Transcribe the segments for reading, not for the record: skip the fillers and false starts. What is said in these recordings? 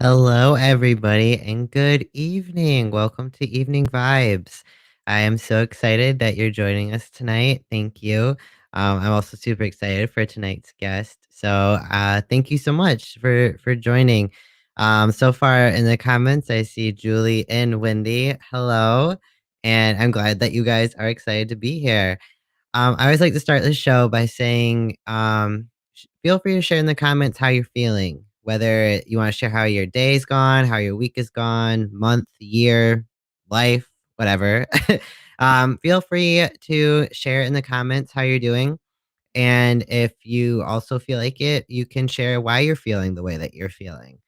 Hello, everybody, and good evening. Welcome to Evening Vibes. I am so excited that you're joining us tonight. Thank you. I'm also super excited for tonight's guest. So, thank you so much for joining. So far in the comments, I see Julie and Wendy. Hello, and I'm glad that you guys are excited to be here. I always like to start the show by saying, feel free to share in the comments how you're feeling, whether you want to share how your day's gone, how your week is gone, month, year, life, whatever. Feel free to share in the comments how you're doing. And if you also feel like it, you can share why you're feeling the way that you're feeling.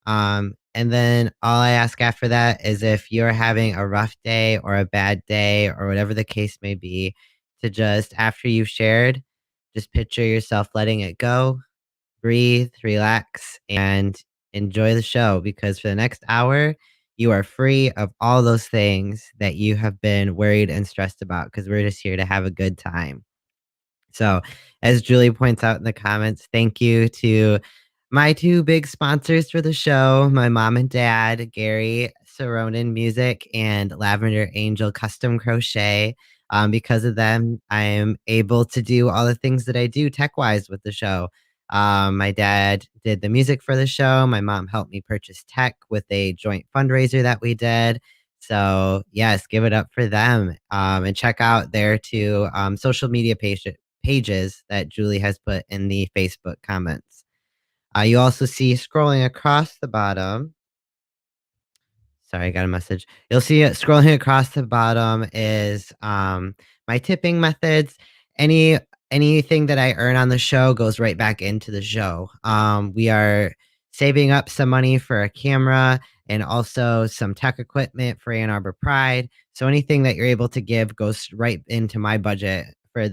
And then all I ask after that is if you're having a rough day or a bad day or whatever the case may be, to just after you've shared, just picture yourself letting it go, breathe, relax, and enjoy the show because for the next hour, you are free of all those things that you have been worried and stressed about because we're just here to have a good time. So, as Julie points out in the comments, thank you to my two big sponsors for the show, my mom and dad, Gary Saronin Music and Lavender Angel Custom Crochet. Because of them, I am able to do all the things that I do tech wise with the show. My dad did the music for the show. My mom helped me purchase tech with a joint fundraiser that we did. So, yes, give it up for them and check out their two social media pages that Julie has put in the Facebook comments. You also see scrolling across the bottom. Sorry, I got a message. You'll see it scrolling across the bottom is my tipping methods. Any anything that I earn on the show goes right back into the show. We are saving up some money for a camera and also some tech equipment for Ann Arbor Pride. So anything that you're able to give goes right into my budget for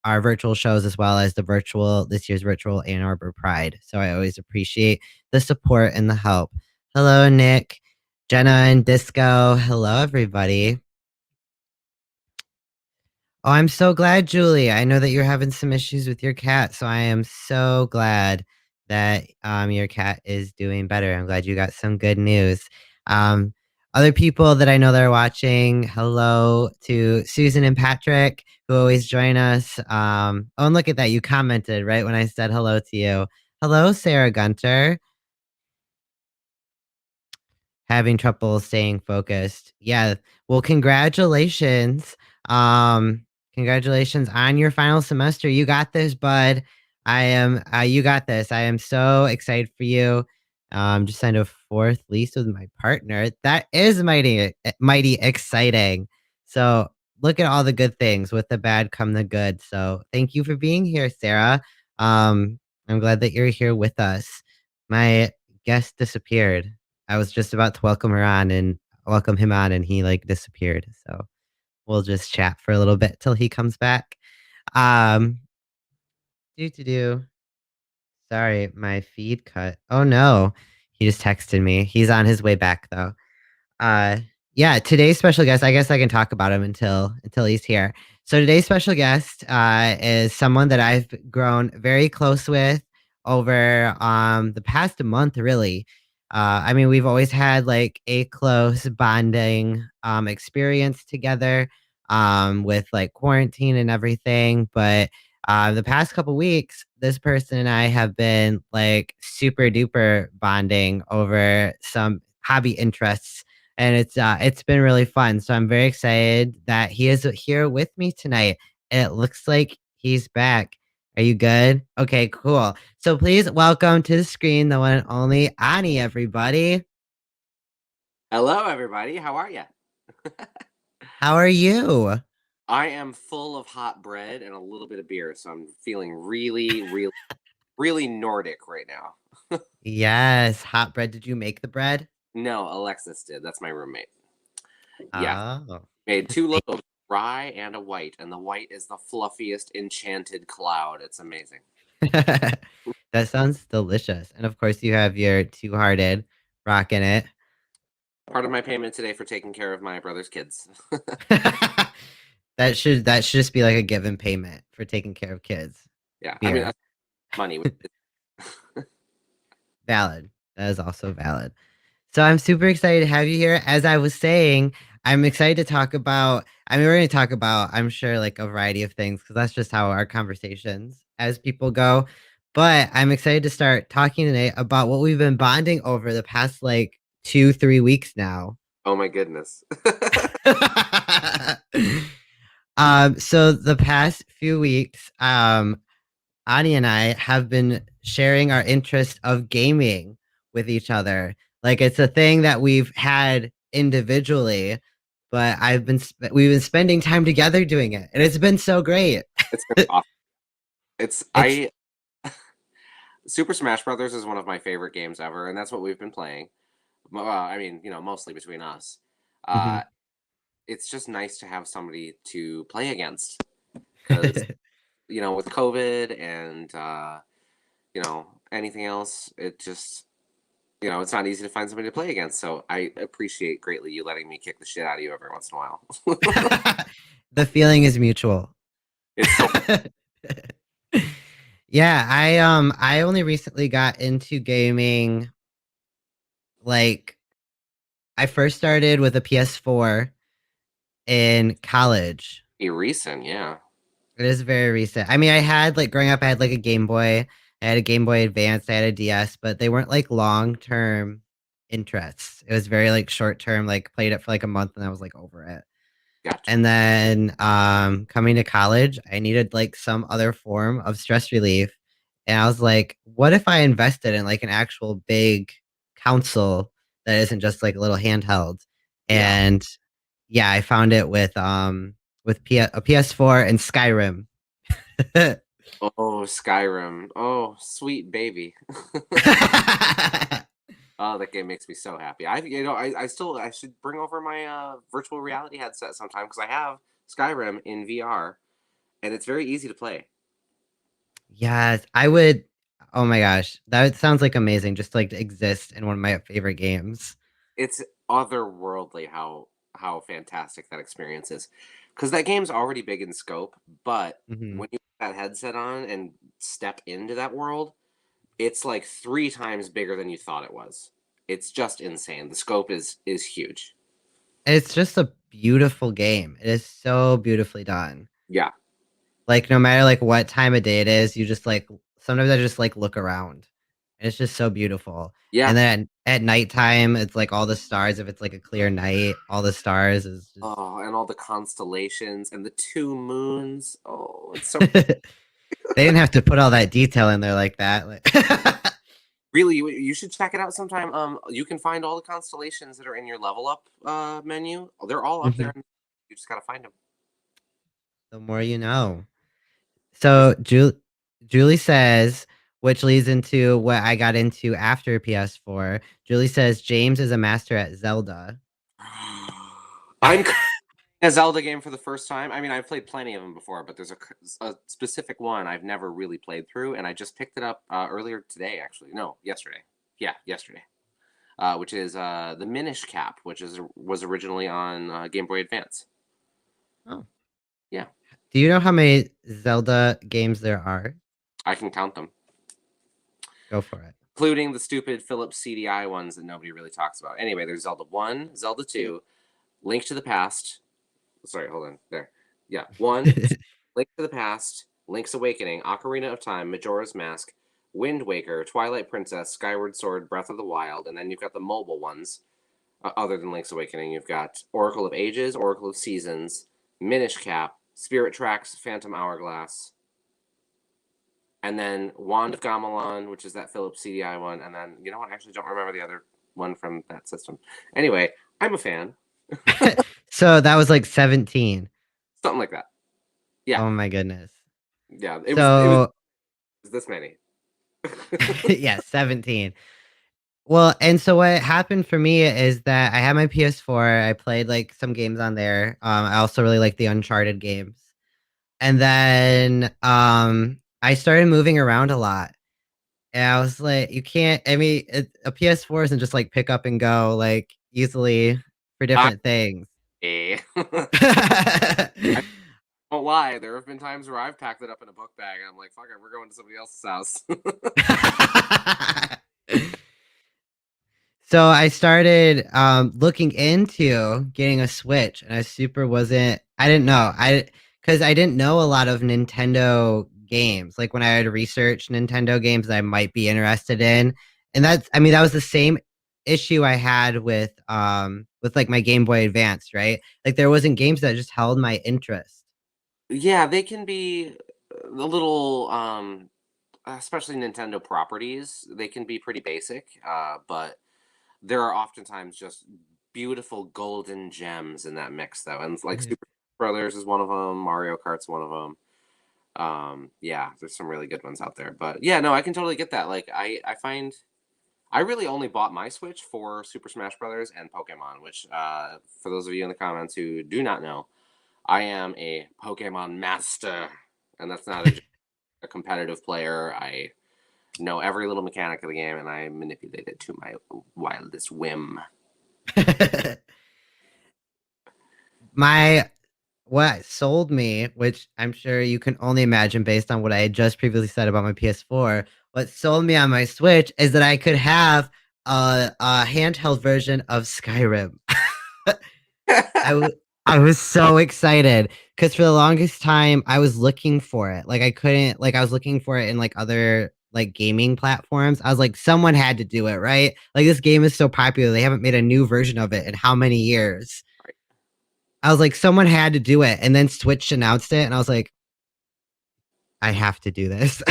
our virtual shows as well as this year's virtual Ann Arbor Pride. So I always appreciate the support and the help. Hello, Nick. Jenna and Disco. Hello, everybody. Oh, I'm so glad, Julie. I know that you're having some issues with your cat, so I am so glad that your cat is doing better. I'm glad you got some good news. Um, Other people that I know that are watching, hello to Susan and Patrick, who always join us. Oh, and look at that. You commented right when I said hello to you. Hello, Sarah Gunter. Having trouble staying focused. Yeah. Well, congratulations. Congratulations on your final semester. You got this, bud. You got this. I am so excited for you. Just signed a fourth lease with my partner. That is mighty exciting. So look at all the good things. With the bad come the good. So thank you for being here, Sarah. I'm glad that you're here with us. My guest disappeared. I was just about to welcome him on and he like disappeared. So we'll just chat for a little bit till he comes back. Um do to do. Sorry, my feed cut. Oh no. He just texted me. He's on his way back though. Uh, yeah, today's special guest, I guess I can talk about him until he's here. So today's special guest is someone that I've grown very close with over the past month, really. I mean, we've always had like a close bonding experience together with like quarantine and everything, but the past couple weeks, this person and I have been like super duper bonding over some hobby interests and it's been really fun. So I'm very excited that he is here with me tonight. It looks like he's back. Are you good? Okay, cool. So please welcome to the screen the one and only Ani, everybody. Hello, everybody. How are you? How are you? I am full of hot bread and a little bit of beer, so I'm feeling really, really, really Nordic right now. Yes, hot bread. Did you make the bread? No, Alexis did. That's my roommate. Yeah, Oh. made two loaves, rye and a white, and the white is the fluffiest enchanted cloud. It's amazing. That sounds delicious. And of course, you have your two hearted rocking it. Part of my payment today for taking care of my brother's kids. That should just be like a given payment for taking care of kids. Yeah, I mean, Beer. money. Valid. That is also valid. So I'm super excited to have you here. As I was saying, I'm excited to talk about, I mean, we're going to talk about, I'm sure, like a variety of things because that's just how our conversations as people go. But I'm excited to start talking today about what we've been bonding over the past like 2, 3 weeks now. Oh my goodness. So the past few weeks, Ani and I have been sharing our interest of gaming with each other. Like it's a thing that we've had individually, but we've been spending time together doing it, and it's been so great. It's been awesome. It's It's I Super Smash Brothers is one of my favorite games ever, and that's what we've been playing. I mean, mostly between us. Uh, Mhm. it's just nice to have somebody to play against because with COVID and anything else, it just it's not easy to find somebody to play against. So I appreciate greatly you letting me kick the shit out of you every once in a while. The feeling is mutual. It's so Yeah, I only recently got into gaming. Like I first started with a PS4 in college. recent, yeah. It is very recent. I mean, I had like growing up, I had like a Game Boy, I had a Game Boy Advance, I had a DS, but they weren't like long-term interests. It was very like short-term, like played it for like a month and I was like over it. Gotcha. And then coming to college, I needed like some other form of stress relief. And I was like, what if I invested in like an actual big console that isn't just like a little handheld? Yeah. And yeah, I found it with a PS4 and Skyrim. Oh, Skyrim. Oh, sweet baby. Oh, that game makes me so happy. I should bring over my virtual reality headset sometime because I have Skyrim in VR and it's very easy to play. Yes, I would. Oh my gosh, that sounds like amazing. Just like to exist in one of my favorite games. It's otherworldly how fantastic that experience is. Because that game's already big in scope, but Hmm. when you put that headset on and step into that world, it's like 3 times bigger than you thought it was. It's just insane. The scope is huge. It's just a beautiful game. It is so beautifully done. Yeah. Like no matter like what time of day it is, you just like sometimes I just like look around. And it's just so beautiful. Yeah. And then at nighttime, it's like all the stars. If it's like a clear night, all the stars is just. Oh, and all the constellations and the 2 moons. Oh, it's so They didn't have to put all that detail in there like that. really you should check it out sometime. You can find all the constellations that are in your level up menu. They're all up there. Mhm. You just gotta find them. The more you know. So There's Julie says, which leads into what I got into after PS4. Julie says James is a master at Zelda. I'm a Zelda game for the first time. I mean, I've played plenty of them before, but there's a specific one I've never really played through, and I just picked it up earlier today, actually. No, yesterday. Yeah, yesterday. Which is the Minish Cap, which was originally on Game Boy Advance. Oh. Yeah, Do you know how many Zelda games there are? I can count them, Go for it. including the stupid Philips CDI ones that nobody really talks about. Anyway, there's Zelda 1, Zelda 2, Link to the Past. Sorry, hold on. There. Yeah, 1, Link to the Past, Link's Awakening, Ocarina of Time, Majora's Mask, Wind Waker, Twilight Princess, Skyward Sword, Breath of the Wild, and then you've got the mobile ones. Other than Link's Awakening, you've got Oracle of Ages, Oracle of Seasons, Minish Cap, Spirit Tracks, Phantom Hourglass, and then Wand of Gamelon, which is that Philips CDI one, and then you know what? I actually don't remember the other one from that system. Anyway, I'm a fan. So that was like 17. Something like that. Yeah, Oh my goodness. yeah. It was So this many. yeah, 17. Well, and so what happened for me is that I had my PS4. I played like some games on there. I also really like the Uncharted games. And then I started moving around a lot. And I was like, you can't, I mean, a PS4 isn't just like pick up and go like easily for I, different things. I won't lie. There have been times where I've packed it up in a book bag and I'm like, "Fuck it, we're going to somebody else's house." So I started looking into getting a Switch, and I didn't know. Because I didn't know a lot of Nintendo games. Like when I had researched Nintendo games that I might be interested in. And that was the same issue I had with like my Game Boy Advance, right? Like there wasn't games that just held my interest. Yeah, they can be a little, especially Nintendo properties. They can be pretty basic, but there are oftentimes just beautiful golden gems in that mix, though. And like Super Brothers is one of them. Mario Kart's one of them. Yeah, there's some really good ones out there. But yeah, no, I can totally get that. Like I find I really only bought my Switch for Super Smash Brothers and Pokemon, which for those of you in the comments who do not know, I am a Pokemon master, and that's not a competitive player. I know every little mechanic of the game, and I manipulate it to my wildest whim. My What sold me, which I'm sure you can only imagine based on what I had just previously said about my PS4, what sold me on my Switch is that I could have a handheld version of Skyrim. I w- I was so excited because for the longest time I was looking for it. Like I couldn't, like I was looking for it in like other like gaming platforms. I was like, someone had to do it, right? Like this game is so popular. They haven't made a new version of it in how many years? I was like, someone had to do it. And then Switch announced it, and I was like, I have to do this.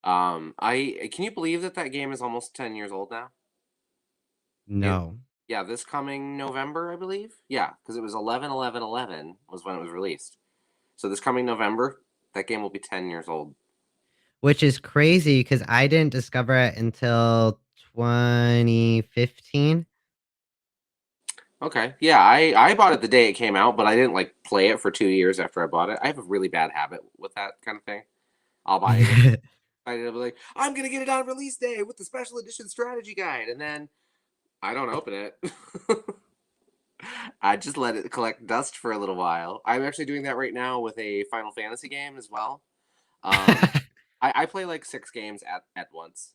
I can you believe that that game is almost 10 years old now? It No. Yeah, this coming November, I believe. Yeah, because it was 11/11/11 was when it was released. So this coming November, that game will be 10 years old. Which is crazy because I didn't discover it until 2015. Okay, yeah, I bought it the day it came out, but I didn't like play it for 2 years after I bought it. I have a really bad habit with that kind of thing. I'll buy a game. I'll be like, I'm gonna get it on release day with the special edition strategy guide, and then I don't open it. I just let it collect dust for a little while. I'm actually doing that right now with a Final Fantasy game as well. Um, I play like 6 games at once.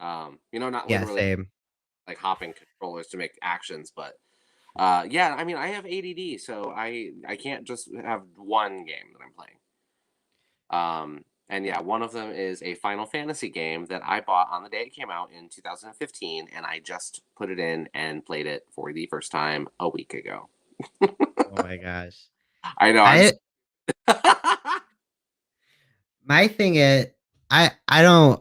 Not Yeah, literally same. like hopping controllers to make actions, but yeah. I mean, I have ADD, so I can't just have one game that I'm playing. And yeah, one of them is a Final Fantasy game that I bought on the day it came out in 2015, and I just put it in and played it for the first time a week ago. Oh my gosh. I know. I My thing is, I don't.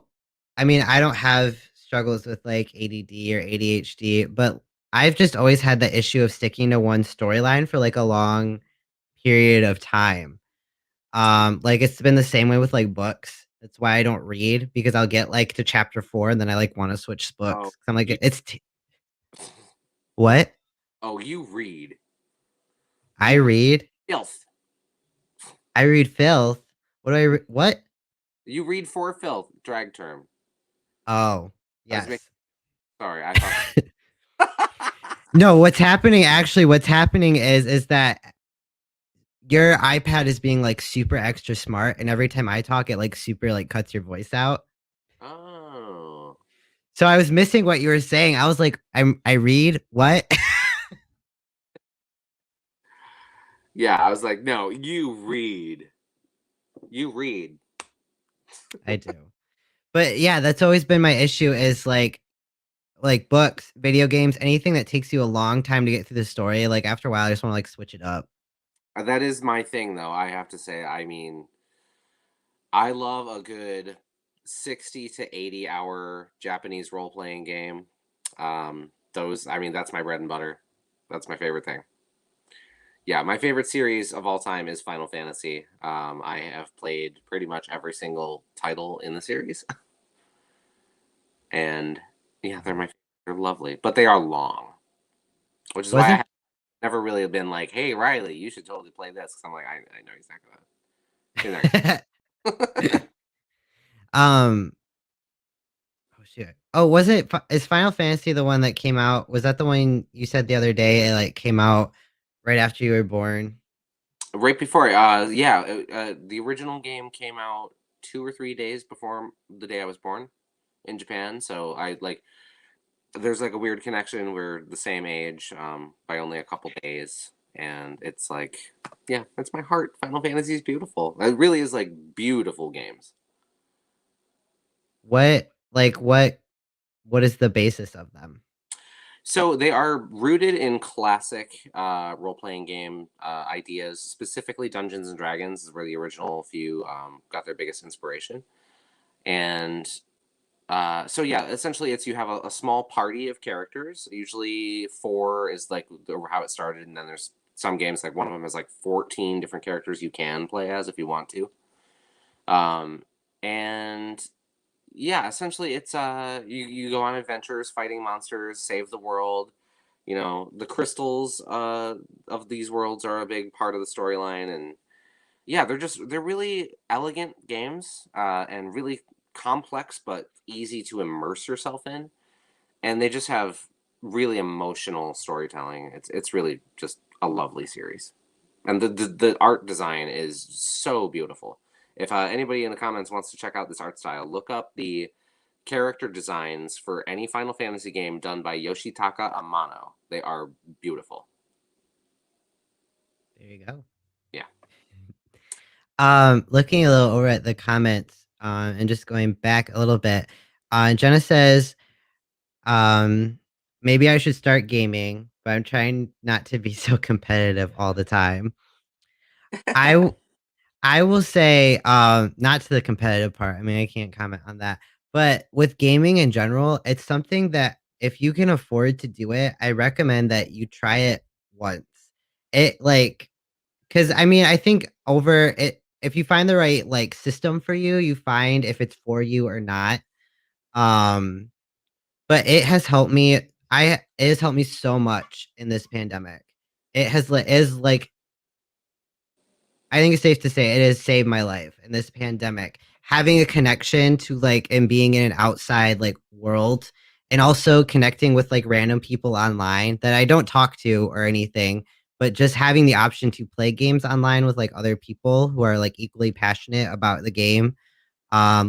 I mean, I don't have struggles with like ADD or ADHD, but I've just always had the issue of sticking to one storyline for like a long period of time. Like it's been the same way with like books. That's why I don't read because I'll get like to chapter 4 and then I like want to switch Oh, books. I'm like you what? you read. I You read read. filth. I read filth. What? You read for filth. Drag term. Oh, I was making. yes. Sorry, I thought. No, what's happening is that your iPad is being like super extra smart, and every time I talk, it like super like cuts your voice out. Oh. So I was missing what you were saying. I was like, I read what? Yeah, I was like, no, you read. You read. I do. But yeah, that's always been my issue is like books, video games, anything that takes you a long time to get through the story. Like after a while, I just want to like switch it up. That is my thing, though. I have to say. I mean, I love a good 60 to 80 hour Japanese role playing game. I mean, that's my bread and butter. That's my favorite thing. Yeah, my favorite series of all time is Final Fantasy. I have played pretty much every single title in the series, and yeah, they're lovely, but they are long, which is why I Wasn't have never really been like, "Hey, Riley, you should totally play this." Because I'm like, I know he's not gonna. um oh shit. Oh, is Final Fantasy the one that came out? Was that the one you said the other day it like came out right after you were born? Right before, yeah, the original game came out 2 or 3 days before the day I was born in Japan. So I like there's like a weird connection. We're the same age by only a couple days, and it's like, yeah, that's my heart. Final Fantasy is beautiful. It really is like beautiful games. What is the basis of them? So they are rooted in classic role-playing game ideas. Specifically, Dungeons and Dragons is where the original few got their biggest inspiration. And so yeah, essentially, it's you have a small party of characters. Usually, four is like how it started, and then there's some games like one of them has like 14 different characters you can play as if you want to. And yeah, essentially, it's you go on adventures, fighting monsters, save the world. You know, the crystals of these worlds are a big part of the storyline, and yeah, they're really elegant games and really complex but easy to immerse yourself in, and they just have really emotional storytelling. It's really just a lovely series, and the art design is so beautiful. If anybody in the comments wants to check out this art style, look up the character designs for any Final Fantasy game done by Yoshitaka Amano. They are beautiful. There you go. Yeah. Looking a little over at the comments, and just going back a little bit. Jenna says, maybe I should start gaming, but I'm trying not to be so competitive all the time. I I will say, not to the competitive part. I mean, I can't comment on that. But with gaming in general, it's something that if you can afford to do it, I recommend that you try it once. It like, because I mean, I think over it, if you find the right like system for you, you find if it's for you or not. Um, but it has helped me. It has helped me so much in this pandemic. It has is like I think it's safe to say it has saved my life in this pandemic. Having a connection to like and being in an outside like world and also connecting with like random people online that I don't talk to or anything, but just having the option to play games online with like other people who are like equally passionate about the game.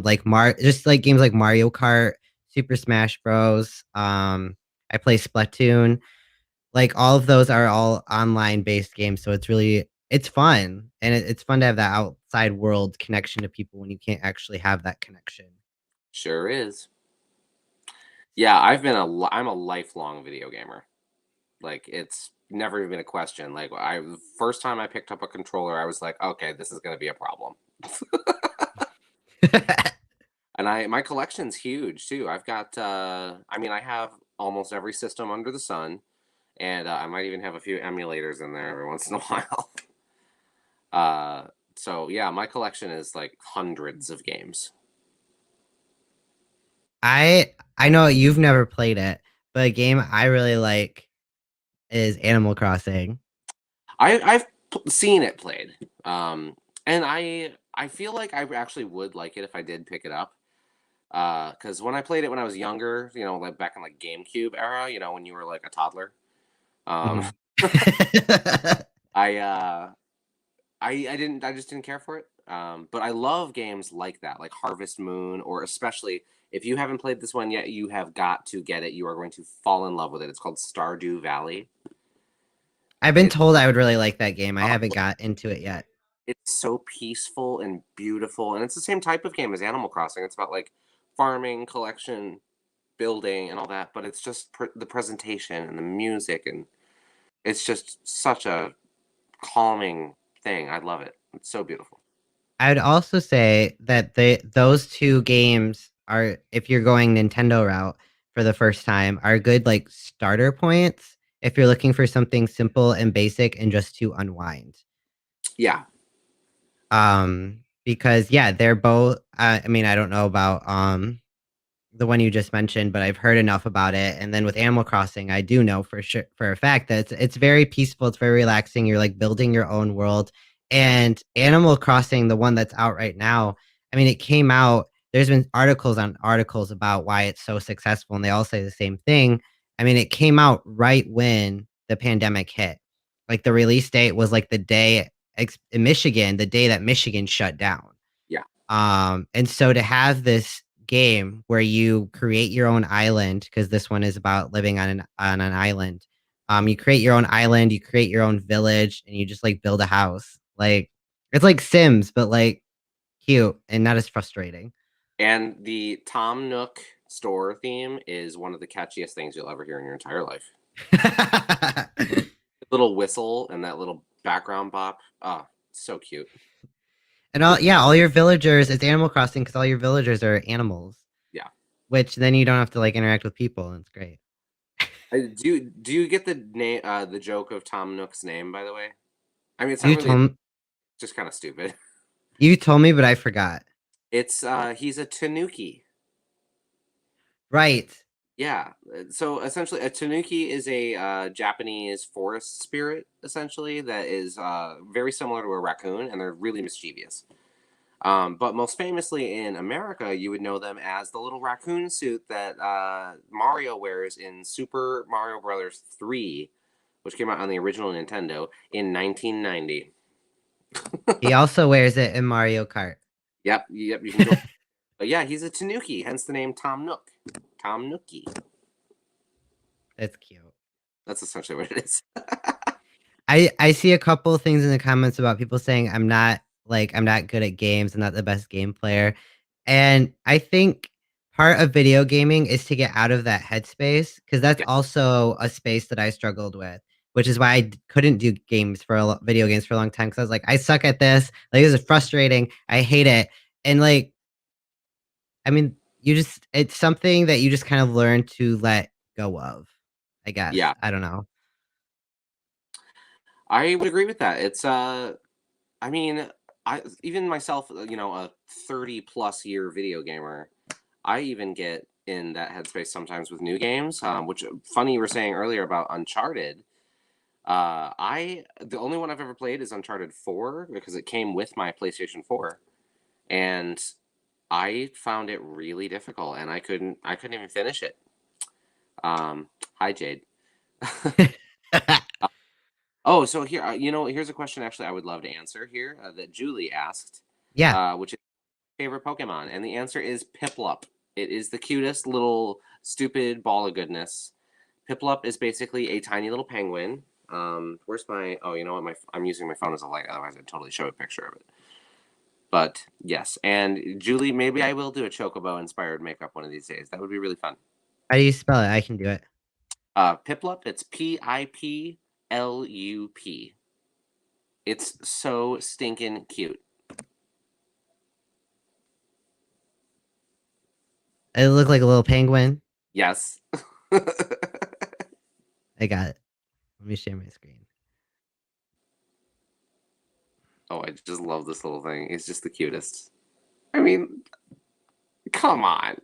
Like just like games like Mario Kart, Super Smash Bros. I play Splatoon, like all of those are all online based games, so it's fun and it's fun to have that outside world connection to people when you can't actually have that connection. Sure is. Yeah, I'm a lifelong video gamer. Like it's never even been a question. Like the first time I picked up a controller, I was like, okay, this is going to be a problem. And my collection's huge too. I've got I mean, I have almost every system under the sun, and I might even have a few emulators in there every once in a while. Uh so yeah, my collection is like hundreds of games. I know you've never played it, but a game I really like is Animal Crossing. I've seen it played. And I feel like I actually would like it if I did pick it up. Because when I played it when I was younger, you know, like back in like GameCube era, you know, when you were like a toddler, um, Mhm. I uh, I just didn't care for it. But I love games like that, like Harvest Moon, or especially if you haven't played this one yet, you have got to get it. You are going to fall in love with it. It's called Stardew Valley. I've been It, told I would really like that game. I haven't got into it yet. it's so peaceful and beautiful, and it's the same type of game as Animal Crossing. It's about like farming, collection, building, and all that, but it's just the presentation and the music, and it's just such a calming thing. I love it. It's so beautiful. I would also say that those two games are, if you're going Nintendo route for the first time, are good like starter points if you're looking for something simple and basic and just to unwind. Yeah, Because yeah, they're both. I mean, I don't know about the one you just mentioned, but I've heard enough about it. And then with Animal Crossing, I do know for sure for a fact that it's very peaceful, it's very relaxing. You're like building your own world. And Animal Crossing, the one that's out right now, I mean, it came out. There's been articles on articles about why it's so successful, and they all say the same thing. I mean, it came out right when the pandemic hit. Like the release date was like the day in Michigan, the day that Michigan shut down. yeah, And so to have this game where you create your own island, because this one is about living on an island. You create your own island, you create your own village, and you just like build a house. Like it's like Sims, but like cute and not as frustrating. And the Tom Nook store theme is one of the catchiest things you'll ever hear in your entire life. Little whistle and that little background bop. Oh, so cute. And all your villagers, it's Animal Crossing because all your villagers are animals. Yeah. Which then you don't have to like interact with people, and it's great. Do you get the name the joke of Tom Nook's name, by the way? I mean, it's not You really told just kind of stupid. you told me, but I forgot. It's he's a tanuki. Right. Yeah. So essentially, a tanuki is a Japanese forest spirit, essentially, that is very similar to a raccoon, and they're really mischievous. But most famously in America, you would know them as the little raccoon suit that Mario wears in Super Mario Brothers 3, which came out on the original Nintendo in 1990. He also wears it in Mario Kart. Yep, you can go. But yeah, he's a tanuki, hence the name Tom Nook. Tom Nookie. That's cute. That's essentially what it is. I see a couple of things in the comments about people saying I'm not good at games, I'm not the best game player. And I think part of video gaming is to get out of that headspace, because that's Yeah. also a space that I struggled with, which is why I couldn't do video games for a long time, because I was like, I suck at this. Like, this is frustrating. I hate it. And like, I mean, it's something that you just kind of learn to let go of, I guess. Yeah, I don't know. I would agree with that. It's I mean, I even myself, a 30 plus year video gamer, I even get in that headspace sometimes with new games. Which funny you were saying earlier about Uncharted. The only one I've ever played is Uncharted 4 because it came with my PlayStation 4, and I found it really difficult, and I couldn't even finish it. Hi Jade. Oh, so here, here's a question actually I would love to answer here that Julie asked, Yeah. which is favorite Pokemon, and the answer is Piplup. It is the cutest little stupid ball of goodness. Piplup is basically a tiny little penguin. Where's my? Oh, you know what? I'm using my phone as a light. Otherwise, I'd totally show a picture of it. But yes, and Julie, maybe I will do a Chocobo inspired makeup one of these days. That would be really fun. How do you spell it? I can do it. Piplup. It's Piplup. It's so stinking cute. It looked like a little penguin. Yes. I got it. Let me share my screen. Oh, I just love this little thing. It's just the cutest. I mean, come on.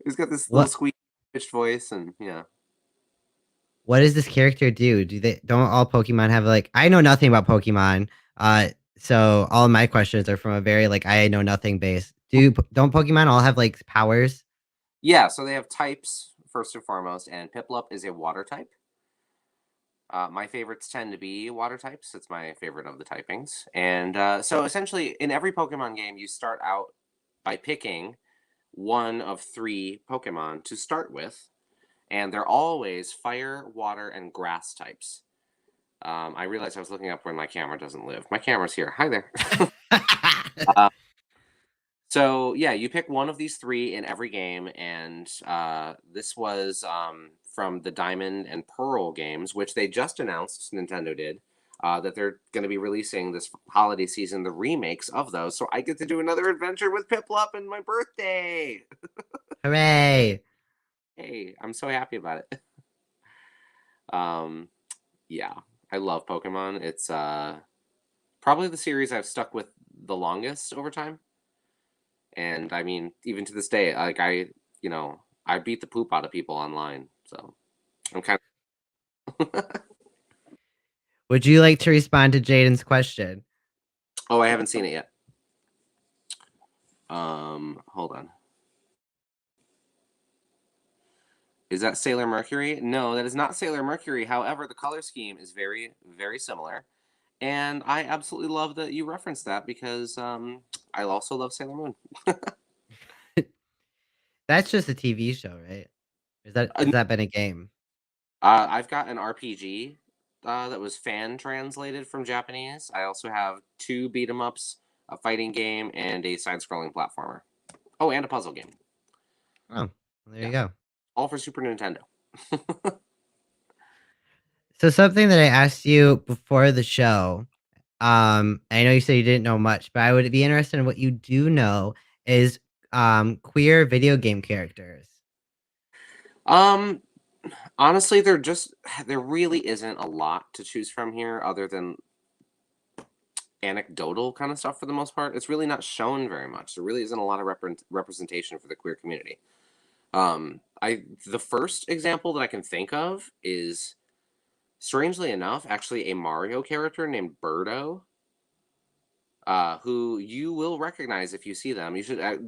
He's got this little What squeaky pitched voice, and yeah. what does this character do? Don't all Pokemon have like I know nothing about Pokemon. So all of my questions are from a very like I know nothing base. Don't Pokemon all have like powers? Yeah, so they have types first and foremost, and Piplup is a water type. My favorites tend to be water types. It's my favorite of the typings. And so essentially, in every Pokemon game, you start out by picking one of 3 Pokemon to start with, and they're always fire, water, and grass types. I realized I was looking up where my camera doesn't live. My camera's here. Hi there. So yeah, you pick one of these 3 in every game, and this was from the Diamond and Pearl games, which they just announced. Nintendo did that they're going to be releasing this holiday season the remakes of those. So I get to do another adventure with Piplup and my birthday. Hooray! Hey, I'm so happy about it. Um, yeah, I love Pokemon. It's probably the series I've stuck with the longest over time. And I mean, even to this day, like I beat the poop out of people online. So I'm kind of. Would you like to respond to Jaden's question? Oh, I haven't seen it yet. Hold on. Is that Sailor Mercury? No, that is not Sailor Mercury. However, the color scheme is very, very similar. And I absolutely love that you referenced that because I also love Sailor Moon. That's just a TV show, right? Has that been a game? I've got an RPG that was fan translated from Japanese. I also have 2 beat 'em ups, a fighting game, and a side-scrolling platformer. Oh, and a puzzle game. Oh, there Yeah, you go. all for Super Nintendo. So something that I asked you before the show, I know you said you didn't know much, but I would be interested in what you do know is queer video game characters. Um, honestly, there really isn't a lot to choose from here other than anecdotal kind of stuff for the most part. It's really not shown very much. There really isn't a lot of representation for the queer community. The first example that I can think of is, strangely enough, actually a Mario character named Birdo, who you will recognize if you see them. You should, I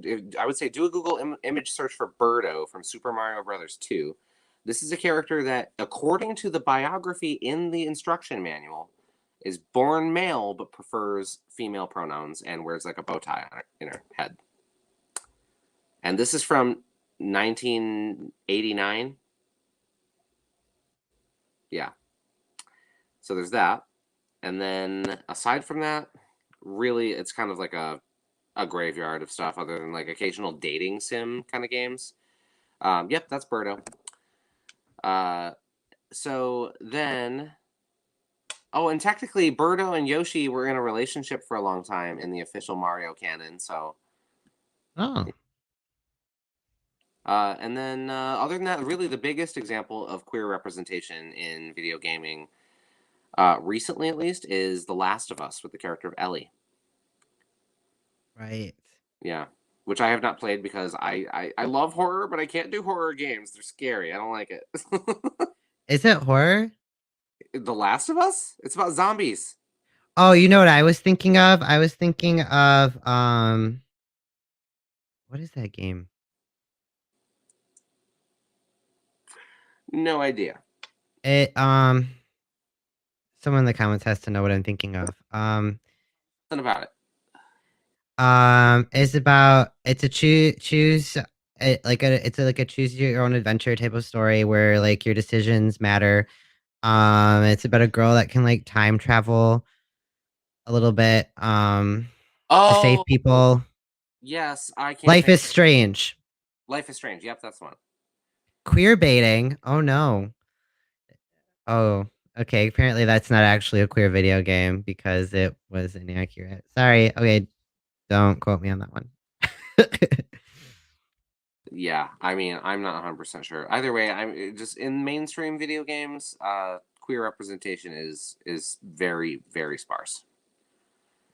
would say, do a Google image search for Birdo from Super Mario Brothers 2. This is a character that, according to the biography in the instruction manual, is born male but prefers female pronouns and wears like a bow tie in her head. And this is from 1989. Yeah. So there's that. And then aside from that, really it's kind of like a graveyard of stuff other than like occasional dating sim kind of games. Yep, that's Birdo. So then, oh, and technically Birdo and Yoshi were in a relationship for a long time in the official Mario canon. So, Oh, and then other than that, really the biggest example of queer representation in video gaming, recently at least, is The Last of Us with the character of Ellie. right. Yeah, which I have not played because I love horror, but I can't do horror games. They're scary. I don't like it. Is it horror? The Last of Us? It's about zombies. Oh, you know what I was thinking of? I was thinking of what is that game? No idea. It someone in the comments has to know what I'm thinking of. Nothing about it. It's about it's a choose it, like a it's like a choose your own adventure type of story where like your decisions matter. It's about a girl that can like time travel a little bit to save Oh, people. yes, I can't Life think. is Strange. Life is Strange. Yep, that's one. Queer baiting. Oh no. Oh, okay. Apparently that's not actually a queer video game because it was inaccurate. Sorry. Okay, don't quote me on that one. Yeah, I mean, I'm not 100% sure. Either way, I'm just in mainstream video games, queer representation is very, very sparse.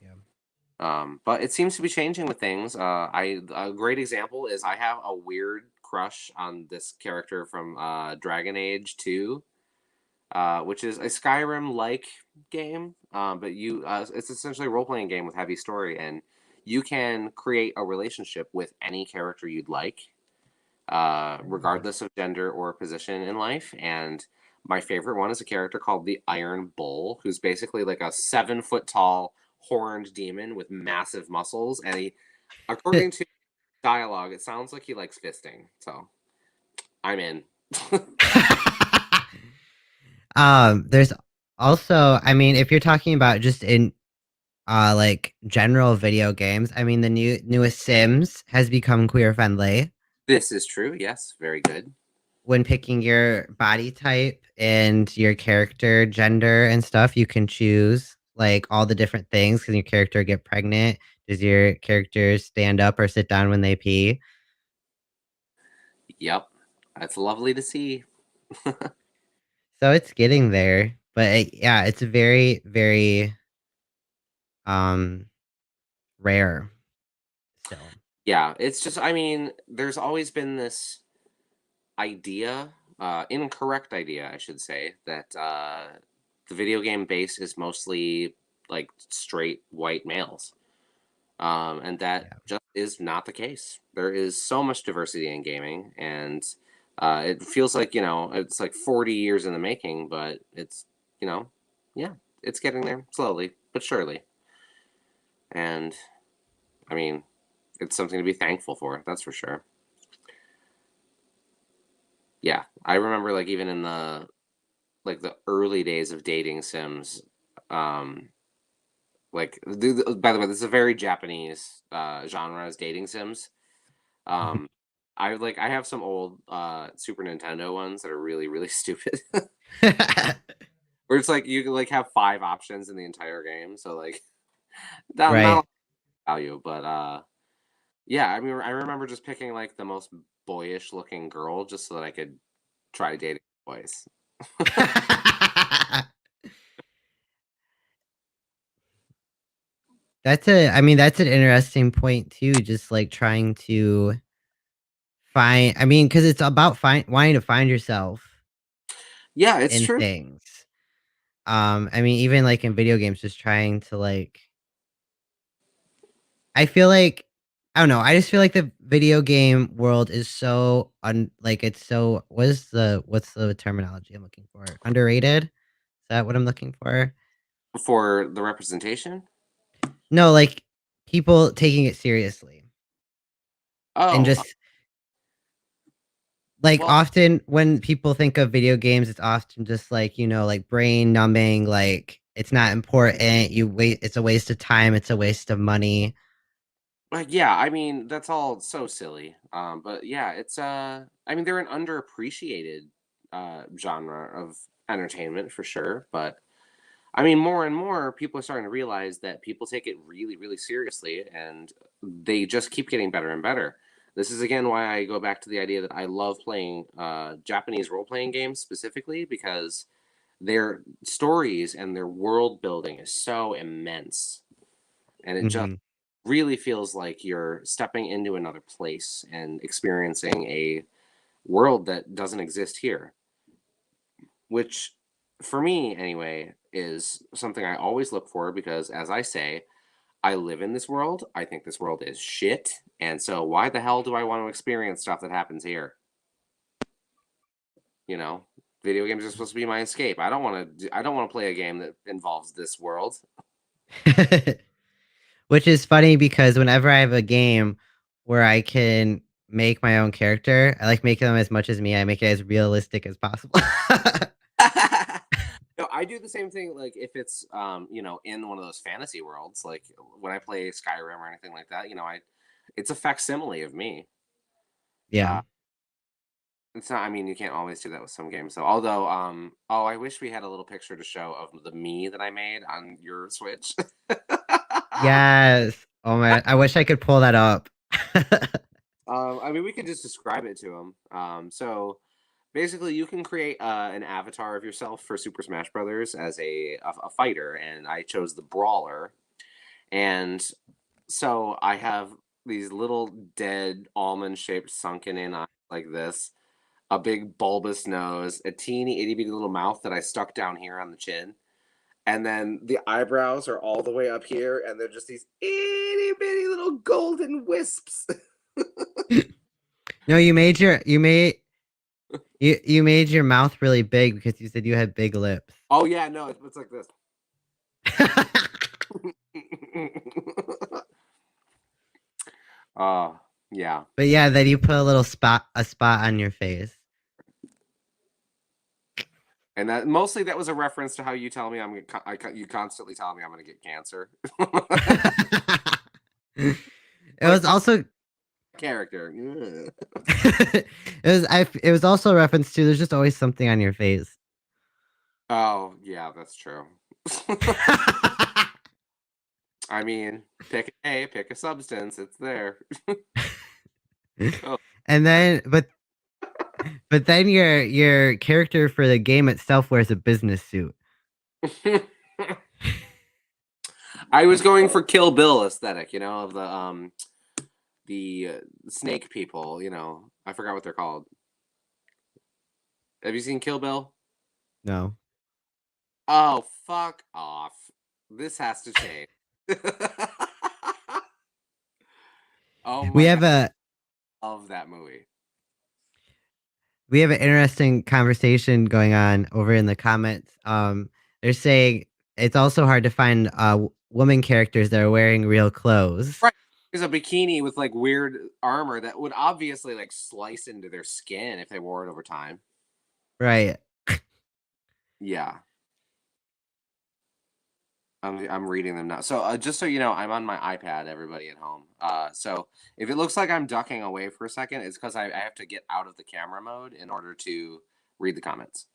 Yeah. But it seems to be changing with things. A great example is I have a weird crush on this character from Dragon Age 2, which is a Skyrim-like game, but it's essentially a role-playing game with heavy story, and you can create a relationship with any character you'd like, Oh. regardless of gender or position in life. And my favorite one is a character called the Iron Bull, who's basically like a 7 foot tall horned demon with massive muscles. And he, according to dialogue, it sounds like he likes fisting. So I'm in. There's also, I mean, if you're talking about just in like general video games, I mean the newest Sims has become queer friendly. This is true. Yes, very good. When picking your body type and your character gender and stuff, you can choose like all the different things. Can your character get pregnant? Does your character stand up or sit down when they pee? Yep, that's lovely to see. So it's getting there, but yeah, it's very, very um rare still. Yeah, it's just, I mean, there's always been this idea, incorrect idea, I should say, that the video game base is mostly like straight white males. And that Yeah. just is not the case. There is so much diversity in gaming, and it feels like, it's like 40 years in the making, but it's, you know, yeah, it's getting there slowly but surely. And I mean, it's something to be thankful for, that's for sure. Yeah, I remember like even in the early days of dating sims, um, by the way, this is a very Japanese genre is dating sims. Um, I have some old Super Nintendo ones that are really really stupid. Where it's like you can like have 5 options in the entire game, so like not a lot Right. of value, but yeah, I mean I remember just picking like the most boyish looking girl just so that I could try dating boys. I mean, that's an interesting point too, just like trying to find, I mean, because it's about wanting to find yourself Yeah, it's in true. things. I mean, even like in video games, just trying to like, I feel like, I don't know, I just feel like the video game world is so like it's so, what's the terminology I'm looking for? Underrated? Is that what I'm looking for? For the representation. No, like people taking it seriously and Oh, just like well, often when people think of video games, it's often just like, like brain numbing, like it's not important. It's a waste of time, it's a waste of money. yeah, I mean that's all so silly. But yeah, it's I mean they're an underappreciated genre of entertainment for sure, but I mean more and more people are starting to realize that people take it really really seriously and they just keep getting better and better. This is again why I go back to the idea that I love playing Japanese role-playing games specifically because their stories and their world building is so immense and it just Hmm. really feels like you're stepping into another place and experiencing a world that doesn't exist here, which for me anyway is something I always look for because as I say, I live in this world. I think this world is shit, and so why the hell do I want to experience stuff that happens here? You know, video games are supposed to be my escape. I don't want to play a game that involves this world. Which is funny because whenever I have a game where I can make my own character, I like making them as much as me. I make it as realistic as possible. No, I do the same thing. Like if it's in one of those fantasy worlds, like when I play Skyrim or anything like that, it's a facsimile of me. Yeah. Uh, it's not. I mean, you can't always do that with some games, though. Although, oh, I wish we had a little picture to show of the me that I made on your Switch. Yes. Oh my, I wish I could pull that up. I mean, we could just describe it to him. So basically, you can create an avatar of yourself for Super Smash Brothers as a fighter, and I chose the brawler. And so I have these little dead almond shaped sunken in eyes like this, a big bulbous nose, a teeny itty bitty little mouth that I stuck down here on the chin. And then the eyebrows are all the way up here, and they're just these itty bitty little golden wisps. No, you made your mouth really big because you said you had big lips. Oh yeah, no, it's like this. Oh yeah, But yeah, then you put a spot on your face. and that was a reference to how you tell me you constantly tell me I'm gonna get cancer. It Like was also character. it was also a reference to there's just always something on your face. Oh yeah, that's true. I mean, pick a substance. It's there. Oh. And then but then your character for the game itself wears a business suit. I was going for Kill Bill aesthetic, of the snake people. I forgot what they're called. Have you seen Kill Bill? No. Oh, fuck off! This has to change. Oh We my god, have a I love that movie. we have an interesting conversation going on over in the comments. They're saying it's also hard to find woman characters that are wearing real clothes. Right. a bikini with like weird armor that would obviously like slice into their skin if they wore it over time. Right. Yeah. I'm reading them now. So just so you know, I'm on my iPad, everybody at home. So if it looks like I'm ducking away for a second, it's because I have to get out of the camera mode in order to read the comments.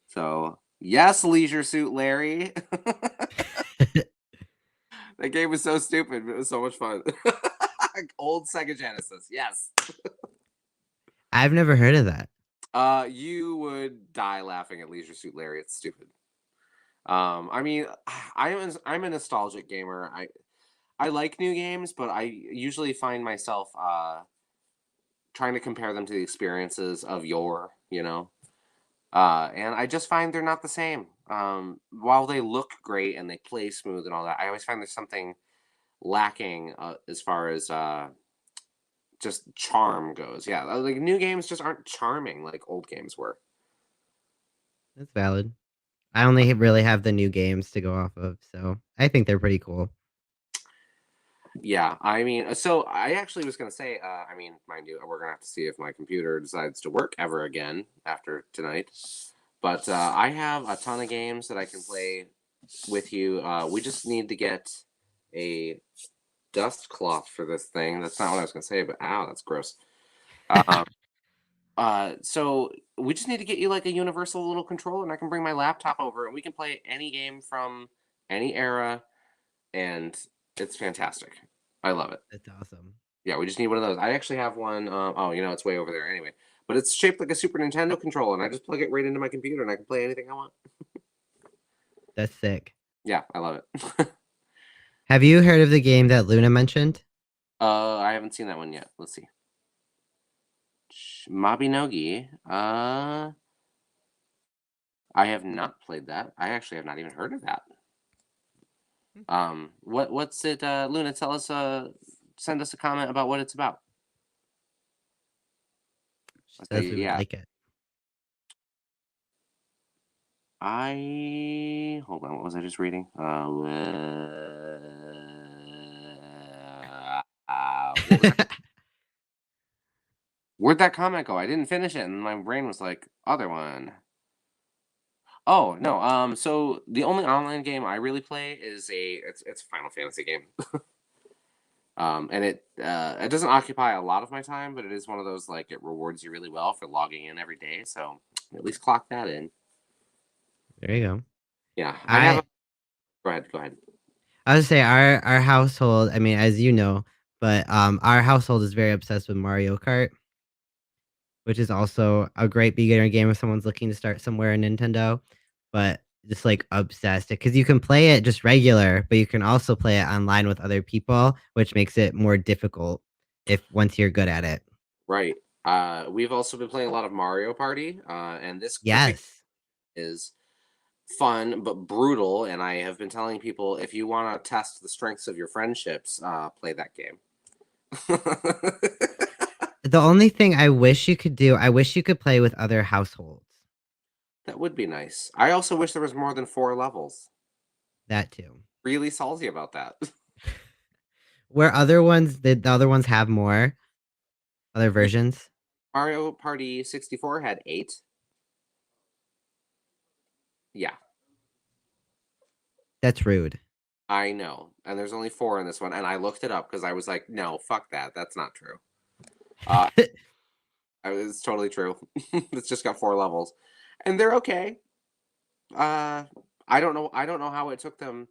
So yes, Leisure Suit Larry. That game was so stupid, but it was so much fun. Old Sega Genesis, yes. I've never heard of that. You would die laughing at Leisure Suit Larry. It's stupid. I mean, I'm a nostalgic gamer. I like new games, but I usually find myself trying to compare them to the experiences of yore, you know. And I just find they're not the same. While they look great and they play smooth and all that, I always find there's something lacking as far as just charm goes. Yeah, like new games just aren't charming like old games were. That's valid. I only really have the new games to go off of, so I think they're pretty cool. Yeah, I mean, so I actually was gonna say, I mean, mind you, we're gonna have to see if my computer decides to work ever again after tonight. But I have a ton of games that I can play with you. We just need to get a dust cloth for this thing. That's not what I was gonna say, but ow, that's gross. Um, so we just need to get you like a universal little controller, and I can bring my laptop over, and we can play any game from any era, and it's fantastic. I love it. That's awesome. Yeah, we just need one of those. I actually have one. Oh, it's way over there anyway. But it's shaped like a Super Nintendo controller, and I just plug it right into my computer, and I can play anything I want. That's sick. Yeah, I love it. Have you heard of the game that Luna mentioned? I haven't seen that one yet. Let's see. Mabinogi. I have not played that. I actually have not even heard of that. What's it? Luna, tell us. Send us a comment about what it's about. Says we would Yeah. like it. Hold on. What was I just reading? What was that? Where'd that comment go? I didn't finish it, and my brain was like, other one. Oh no. So the only online game I really play is it's a Final Fantasy game. And it doesn't occupy a lot of my time, but it is one of those like it rewards you really well for logging in every day. So at least clock that in. There you go. Yeah, I have. Go ahead. Go ahead. I would say our household. I mean, as you know, but our household is very obsessed with Mario Kart, which is also a great beginner game if someone's looking to start somewhere in Nintendo. But just like obsessed because you can play it just regular, but you can also play it online with other people, which makes it more difficult if once you're good at it. Right. We've also been playing a lot of Mario Party, and this particular Yes. is fun but brutal. And I have been telling people if you want to test the strengths of your friendships, play that game. The only thing I wish you could do, I wish you could play with other households. That would be nice. I also wish there was more than 4 levels. That too. Really salty about that. Where other ones, the other ones have more, other versions. Mario Party 64 had 8. Yeah, That's rude. I know. And there's only 4 in this one. And I looked it up because I was like, no, fuck that. That's not true. It's totally true. It's just got 4 levels. And they're okay. I don't know. I don't know how it took them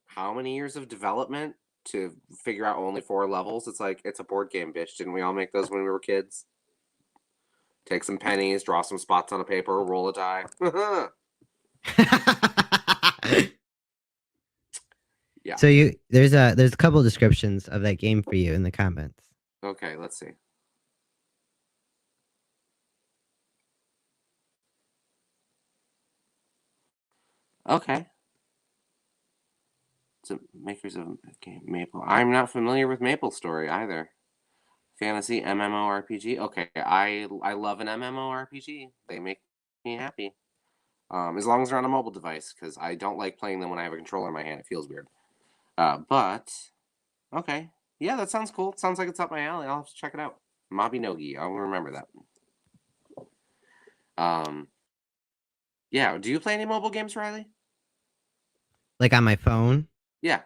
how many years of development to figure out only 4 levels. It's like it's a board game, bitch. Didn't we all make those when we were kids? Take some pennies, draw some spots on a paper, roll a die. Yeah. So there's a couple descriptions of that game for you in the comments. Okay, let's see. Okay. So makers of game Maple. I'm not familiar with Maple Story either. Fantasy MMORPG. Okay, I love an MMORPG. They make me happy. As long as they're on a mobile device, because I don't like playing them when I have a controller in my hand. It feels weird. But okay. Yeah, that sounds cool. It sounds like it's up my alley. I'll have to check it out. Mabinogi. I'll remember that. Um, yeah. Do you play any mobile games, Riley? Like on my phone. Yeah,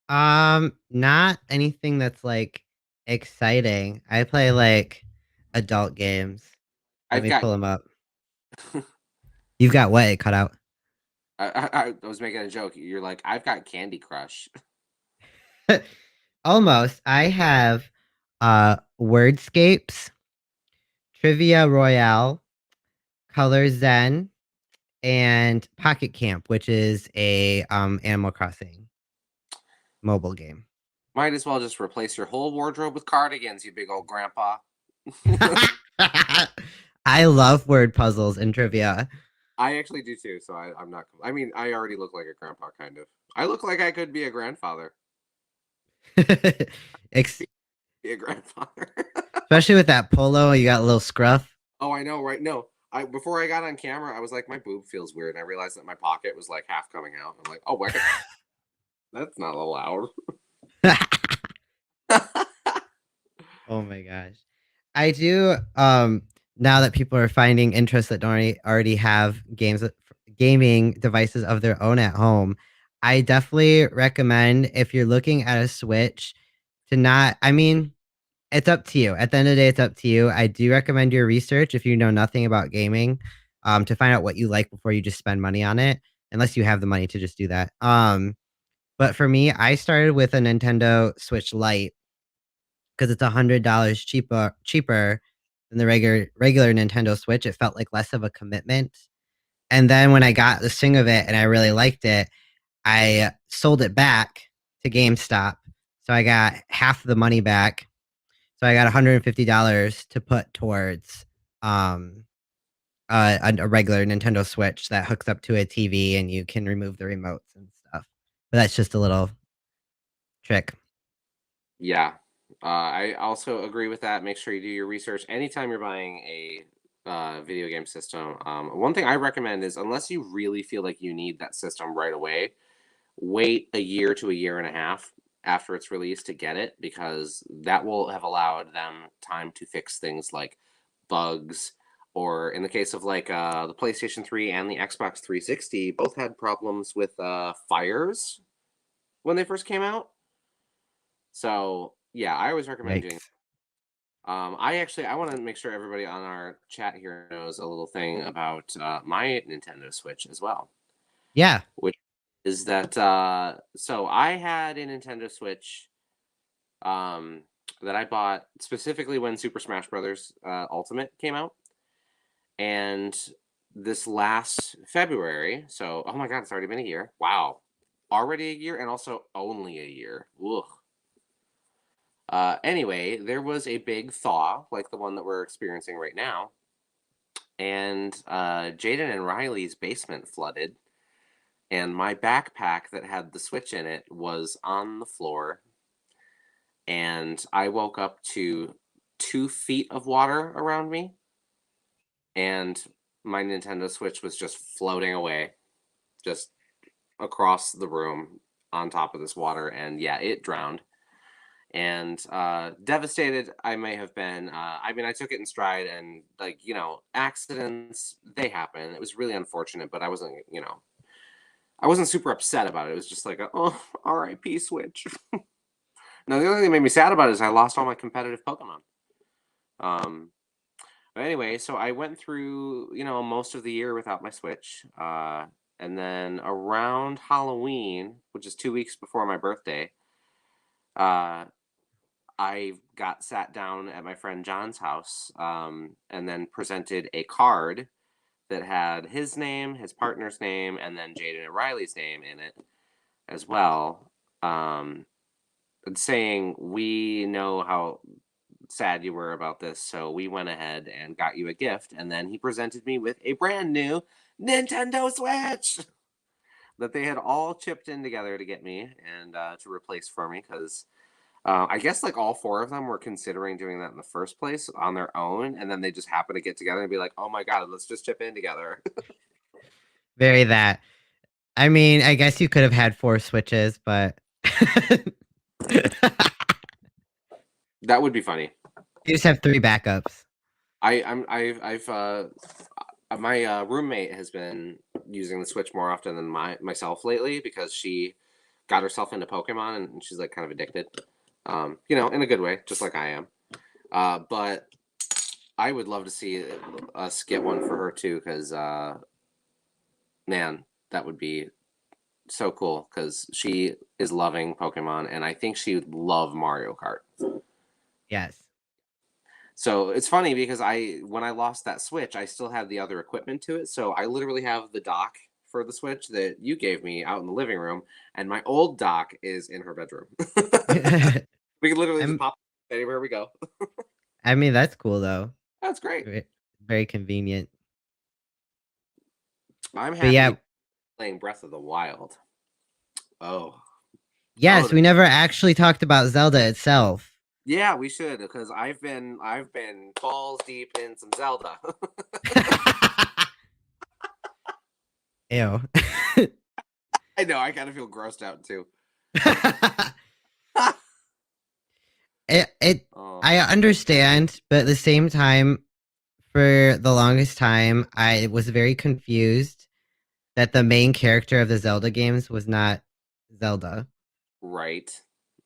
Not anything that's like exciting. I play like adult games. Let I've me got. pull them up. You've got what? It cut out. I was making a joke. You're like, I've got Candy Crush. Almost. I have Wordscapes, Trivia Royale, Color Zen, and Pocket Camp, which is a Animal Crossing mobile game. Might as well just replace your whole wardrobe with cardigans, you big old grandpa. I love word puzzles and trivia. I actually do too, so I'm not. I mean, I already look like a grandpa, kind of. I look like I could be a grandfather. Ex- Be a grandfather. Especially with that polo, you got a little scruff. Oh, I know, right? No, I before I got on camera, I was like, my boob feels weird, and I realized that my pocket was like half coming out. I'm like, oh, that's not allowed. Oh my gosh. I do now that people are finding interests that don't already have gaming devices of their own at home, I definitely recommend if you're looking at a Switch to not I mean, it's up to you. At the end of the day, it's up to you. I do recommend your research if you know nothing about gaming, to find out what you like before you just spend money on it, unless you have the money to just do that. But for me, I started with a Nintendo Switch Lite because it's $100 cheaper than the regular Nintendo Switch. It felt like less of a commitment. And then when I got the swing of it and I really liked it, I sold it back to GameStop. So I got half the money back. So I got $150 to put towards um a regular Nintendo Switch that hooks up to a TV and you can remove the remotes and stuff. But that's just a little trick. Yeah, I also agree with that. Make sure you do your research anytime you're buying a video game system. One thing I recommend is unless you really feel like you need that system right away, wait a year to a year and a half after it's released to get it because that will have allowed them time to fix things like bugs or in the case of like the PlayStation 3 and the Xbox 360 both had problems with fires when they first came out. So yeah, I always recommend doing. Yikes. I want to make sure everybody on our chat here knows a little thing about my Nintendo Switch as well, Yeah. which is that so I had a Nintendo Switch um, that I bought specifically when Super Smash Brothers Ultimate came out, and this last February. So oh my god, it's already been a year. Wow, already a year, and also only a year. Ugh. Anyway, there was a big thaw, like the one that we're experiencing right now, and Jaden and Riley's basement flooded, and my backpack that had the Switch in it was on the floor, and I woke up to 2 feet of water around me, and my Nintendo Switch was just floating away, just across the room on top of this water, and yeah, it drowned. And devastated I may have been. I mean, I took it in stride, and like accidents they happen. It was really unfortunate, but I wasn't super upset about it. It was just like, oh, R.I.P. Switch. Now the only thing that made me sad about it is I lost all my competitive Pokemon. Um, but anyway, so I went through most of the year without my Switch, and then around Halloween, which is 2 weeks before my birthday, uh, I got sat down at my friend John's house and then presented a card that had his name, his partner's name, and then Jaden and Riley's name in it as well, um, saying, we know how sad you were about this, so we went ahead and got you a gift. And then he presented me with a brand new Nintendo Switch that they had all chipped in together to get me and to replace for me because I guess like all four of them were considering doing that in the first place on their own, and then they just happened to get together and be like, "Oh my god, let's just chip in together." Very that. I mean, I guess you could have had 4 switches, but That would be funny. You just have 3 backups. My roommate has been using the Switch more often than myself lately because she got herself into Pokemon and she's like kind of addicted. In a good way, just like I am. But I would love to see us get one for her too, because man, that would be so cool. Because she is loving Pokemon, and I think she would love Mario Kart. Yes. So it's funny because when I lost that Switch, I still have the other equipment to it. So I literally have the dock for the Switch that you gave me out in the living room, and my old dock is in her bedroom. We can literally just I'm pop anywhere we go. I mean, that's cool, though. That's great. Very convenient. I'm But happy yeah to be playing Breath of the Wild. Oh, yes, oh, we never actually talked about Zelda itself. yeah, we should, because I've been balls deep in some Zelda. Ew. I know, I kind of feel grossed out too. It Oh, I understand, but at the same time, for the longest time, I was very confused that the main character of the Zelda games was not Zelda. right.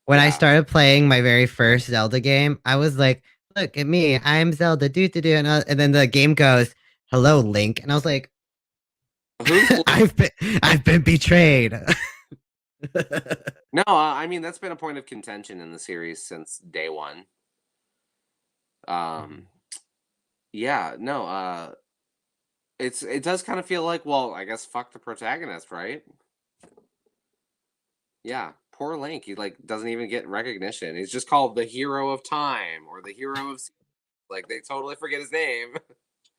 When I Yeah. started playing my very first Zelda game, I was like, "Look at me, I'm Zelda, do do do," and then the game goes, "Hello, Link," and I was like, Who's "I've been betrayed." No, I mean that's been a point of contention in the series since day one. Mhm. Um, yeah, no, it does kind of feel like, well, I guess fuck the protagonist, right? Yeah, poor Link. He like doesn't even get recognition. He's just called the hero of time or the hero of like they totally forget his name.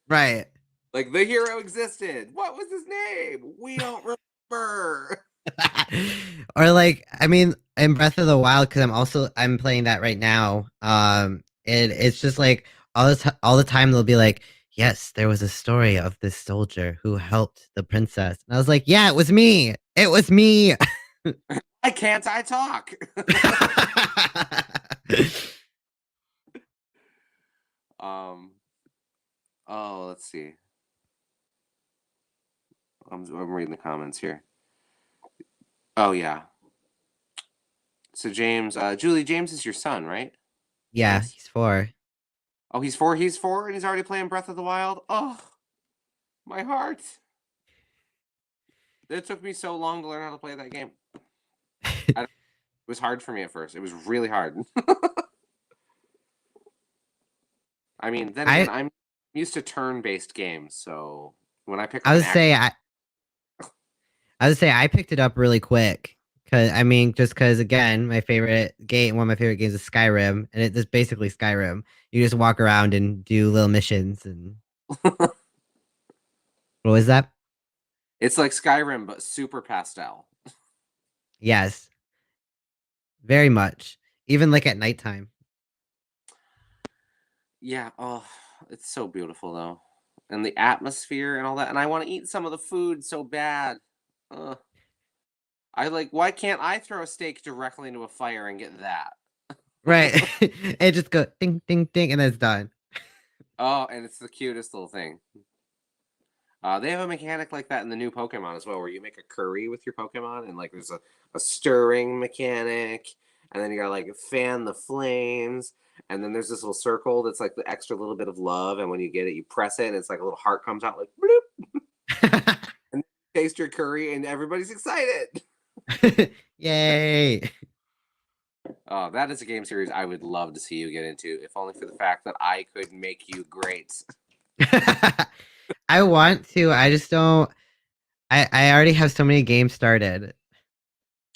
Right. Like the hero existed. What was his name? We don't remember. Or like, I mean, in Breath of the Wild, because I'm playing that right now. It's just like all the time they'll be like, yes, there was a story of this soldier who helped the princess, and I was like, yeah, it was me. It was me. Why can't I talk? um. Oh, let's see. I'm reading the comments here. Oh yeah. So James, Julie, James is your son, right? Yeah, James. he's 4. Oh, he's 4. He's 4, and he's already playing Breath of the Wild. Oh, my heart. It took me so long to learn how to play that game. It was hard for me at first. It was really hard. I mean, then again, I I'm used to turn-based games, so when I pick I up an would action, say I picked it up really quick. Cause I mean, just because again, one of my favorite games is Skyrim, and it's basically Skyrim. You just walk around and do little missions, and what was that? it's like Skyrim but super pastel. Yes, very much. Even like at nighttime. Yeah. Oh, it's so beautiful though, and the atmosphere and all that. And I want to eat some of the food so bad. Ugh. I like. Why can't I throw a steak directly into a fire and get that? Right. It just go ding ding ding and then it's done. Oh, and it's the cutest little thing. They have a mechanic like that in the new Pokemon as well, where you make a curry with your Pokemon, and like there's a stirring mechanic, and then you gotta like fan the flames, and then there's this little circle that's like the extra little bit of love, and when you get it, you press it, and it's like a little heart comes out like bloop, and you taste your curry, and everybody's excited. Yay. Oh, that is a game series I would love to see you get into, if only for the fact that I could make you great. I want to, I just don't I already have so many games started.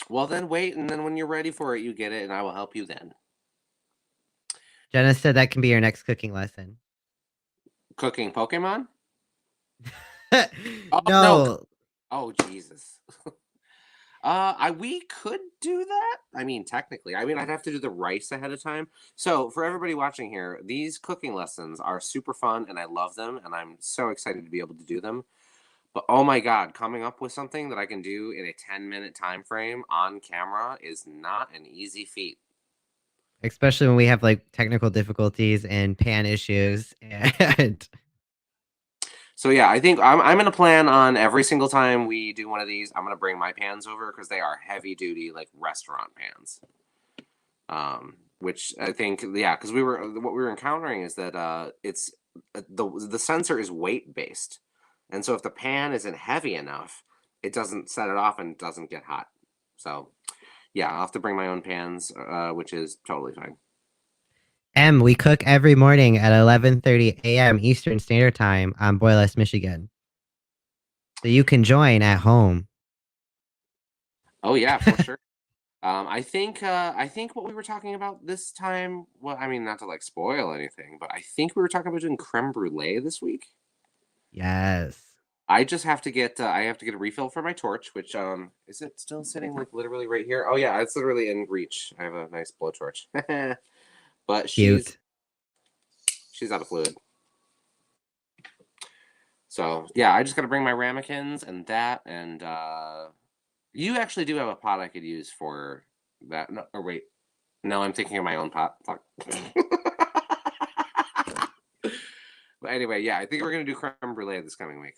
Well, then wait, and then when you're ready for it, you get it, and I will help you then. Jenna said that can be your next cooking lesson. Cooking Pokemon? Oh no! No. Oh Jesus! We could do that. I mean, technically, I mean, I'd have to do the rice ahead of time. So, for everybody watching here, these cooking lessons are super fun, and I love them, and I'm so excited to be able to do them. But oh my God, coming up with something that I can do in a 10-minute time frame on camera is not an easy feat. especially when we have like technical difficulties and pan issues. And So yeah, I think I'm gonna plan on every single time we do one of these, I'm gonna bring my pans over because they are heavy duty like restaurant pans. Which I think yeah, because what we were encountering is that it's the sensor is weight based, and so if the pan isn't heavy enough, it doesn't set it off and it doesn't get hot. So yeah, I'll have to bring my own pans, which is totally fine. we cook every morning at 11:30 a.m. Eastern Standard Time on Boyless, Michigan. So you can join at home. Oh yeah, for sure. I think what we were talking about this time. Well, I mean, not to like spoil anything, but I think we were talking about doing creme brulee this week. Yes. I just have to get I have to get a refill for my torch, which is it still sitting like literally right here? Oh yeah, it's literally in reach. I have a nice blowtorch. But Cute. she's out of fluid. So yeah, I just gotta bring my ramekins and that and you actually do have a pot I could use for that. No, or wait. No, I'm thinking of my own pot. Fuck. But anyway, yeah, I think we're gonna do creme brulee this coming week.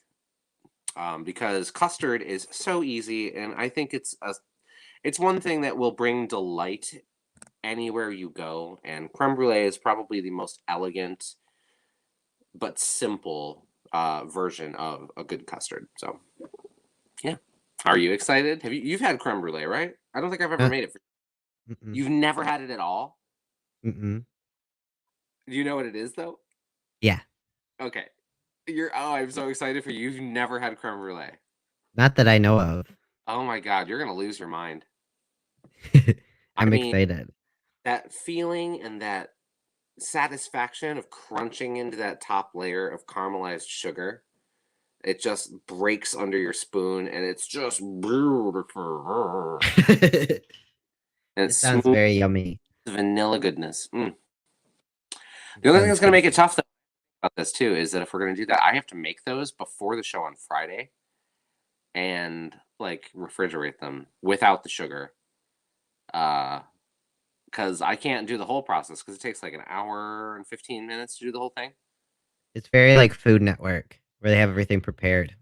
Because custard is so easy, and I think it's one thing that will bring delight anywhere you go. And creme brulee is probably the most elegant but simple version of a good custard. So yeah, are you excited? You've had creme brulee, right? I don't think I've ever Uh, made it. mm-mm, You've never had it at all? mm-mm. Do you know what it is though? Yeah. Okay. I'm so excited for you. You've never had creme brulee. Not that I know of. Oh my god, you're gonna lose your mind. I I'm mean, excited. that feeling and that satisfaction of crunching into that top layer of caramelized sugar. It just breaks under your spoon and it's just beautiful. It And it's sounds smooth very yummy. vanilla goodness. It The only thing sounds that's going to make it tasty. tough though, about this too is that if we're going to do that, I have to make those before the show on Friday and like refrigerate them without the sugar. Because I can't do the whole process because it takes like an hour and 15 minutes to do the whole thing. It's very like Food Network, where they have everything prepared.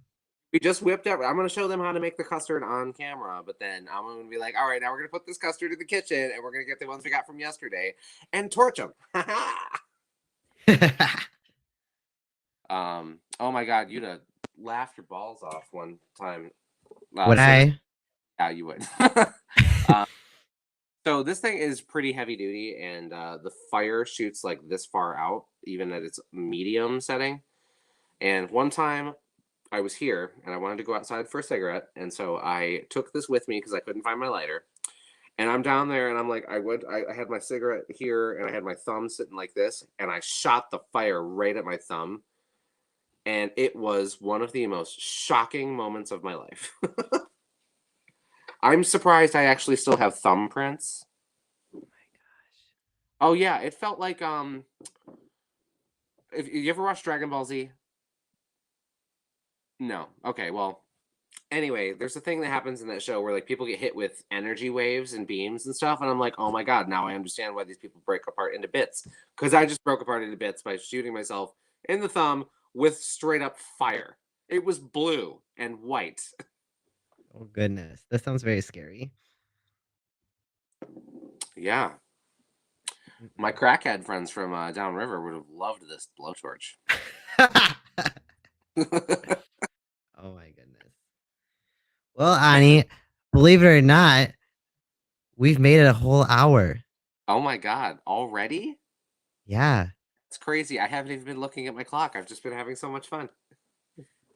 We just whipped up. I'm going to show them how to make the custard on camera, but then I'm going to be like, all right, now we're going to put this custard in the kitchen and we're going to get the ones we got from yesterday and torch them. Oh my God, you'd have laughed your balls off one time. Would Sitting, I? yeah, you would. So this thing is pretty heavy duty and the fire shoots like this far out, even at its medium setting. And one time I was here and I wanted to go outside for a cigarette, and so I took this with me because I couldn't find my lighter. And I'm down there, and I'm like, I had my cigarette here, and I had my thumb sitting like this, and I shot the fire right at my thumb, and it was one of the most shocking moments of my life. I'm surprised I actually still have thumbprints. Oh my gosh. Oh yeah, it felt like If you ever watched Dragon Ball Z? No. Okay, well, anyway, there's a thing that happens in that show where like people get hit with energy waves and beams and stuff, and I'm like, oh my god, now I understand why these people break apart into bits. Because I just broke apart into bits by shooting myself in the thumb with straight up fire. It was blue and white. Oh goodness. That sounds very scary. Yeah. My Mm-mm. crackhead friends from downriver would have loved this blowtorch. Oh my goodness. Well, Ani, believe it or not, we've made it a whole hour. Oh my god, already? Yeah. It's crazy. I haven't even been looking at my clock. I've just been having so much fun.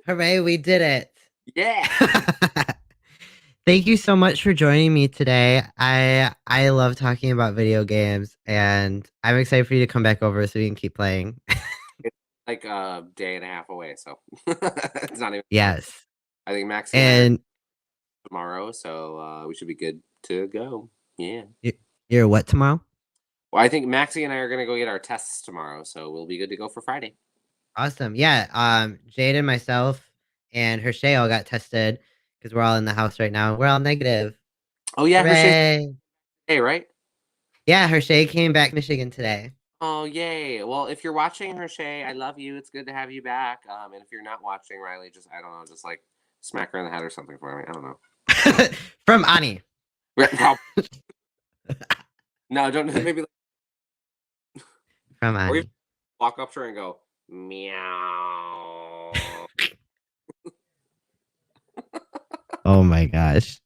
Hooray, we did it. Yeah. Thank you so much for joining me today. I love talking about video games, and I'm excited for you to come back over so we can keep playing. It's like a day and a half away, so it's not even close. Yes. I think Maxie and I are And tomorrow, so we should be good to go. Yeah. you're what tomorrow? Well, I think Maxie and I are gonna go get our tests tomorrow, so we'll be good to go for Friday. Awesome. Yeah. Jade and myself and Hershey all got tested because we're all in the house right now. We're all negative. Oh yeah, Hershey's Hooray. Hey, right? Yeah, Hershey came back to Michigan today. Oh, yay. Well, if you're watching Hershey, I love you. It's good to have you back. And if you're not watching, Riley, just, I don't know, just like smack her in the head or something for me. I don't know. From Ani. No, no, don't, maybe, From or even Ani. walk up to her and go, meow. Oh my gosh.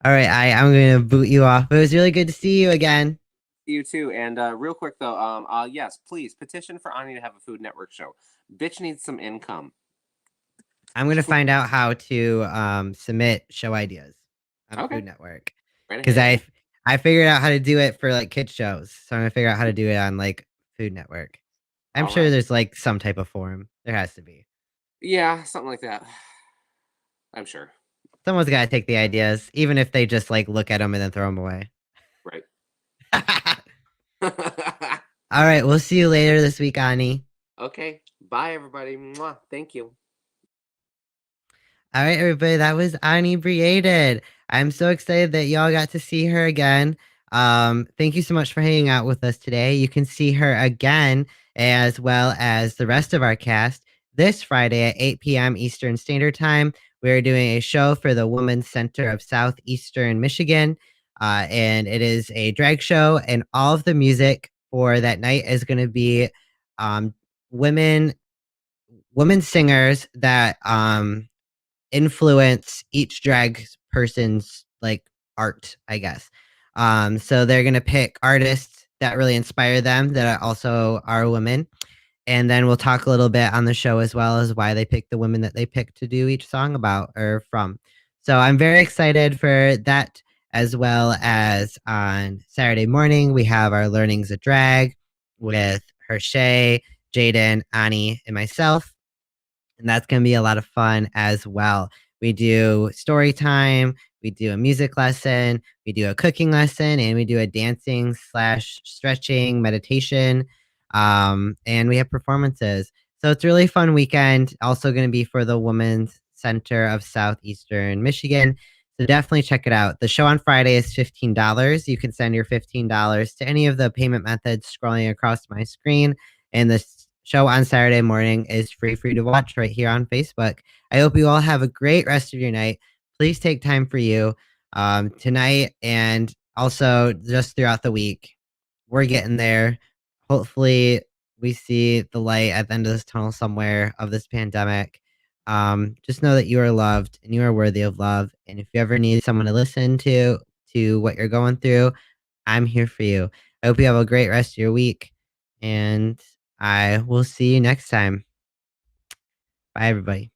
All right, I'm gonna boot you off. It was really good to see you again. You too. And real quick though, yes, please petition for Ani to have a Food Network show. Bitch needs some income. I'm gonna find out how to submit show ideas on Okay, Food Network right because ahead. I figured out how to do it for like kids shows, so I'm gonna figure out how to do it on like Food Network. I'm All sure right. there's like some type of forum. There has to be. Yeah, something like that. I'm sure. Someone's got to take the ideas, even if they just like look at them and then throw them away. Right. All right, we'll see you later this week, Ani. Okay. Bye, everybody. Mwah. Thank you. All right, everybody, that was Ani Briated. I'm so excited that y'all got to see her again. Thank you so much for hanging out with us today. You can see her again, as well as the rest of our cast, this Friday at 8 p.m. Eastern Standard Time. We're doing a show for the Women's Center of Southeastern Michigan, and it is a drag show, and all of the music for that night is going to be um, women women singers that influence each drag person's like art, I guess. So they're gonna pick artists that really inspire them that also are women. And then we'll talk a little bit on the show as well as why they picked the women that they picked to do each song about or from. So I'm very excited for that, as well as on Saturday morning, we have our Learnings of Drag with Hershey, Jaden, Ani, and myself, and that's going to be a lot of fun as well. We do story time, we do a music lesson, we do a cooking lesson, and we do a dancing slash stretching meditation, and we have performances. So it's a really fun weekend. Also going to be for the Women's Center of Southeastern Michigan. So definitely check it out. The show on Friday is $15. You can send your $15 to any of the payment methods scrolling across my screen, and the show on Saturday morning is free for you to watch right here on Facebook. I hope you all have a great rest of your night. Please take time for you tonight and also just throughout the week. We're getting there. Hopefully, we see the light at the end of this tunnel somewhere of this pandemic. Just know that you are loved and you are worthy of love. And if you ever need someone to listen to what you're going through, I'm here for you. I hope you have a great rest of your week, and I will see you next time. Bye, everybody.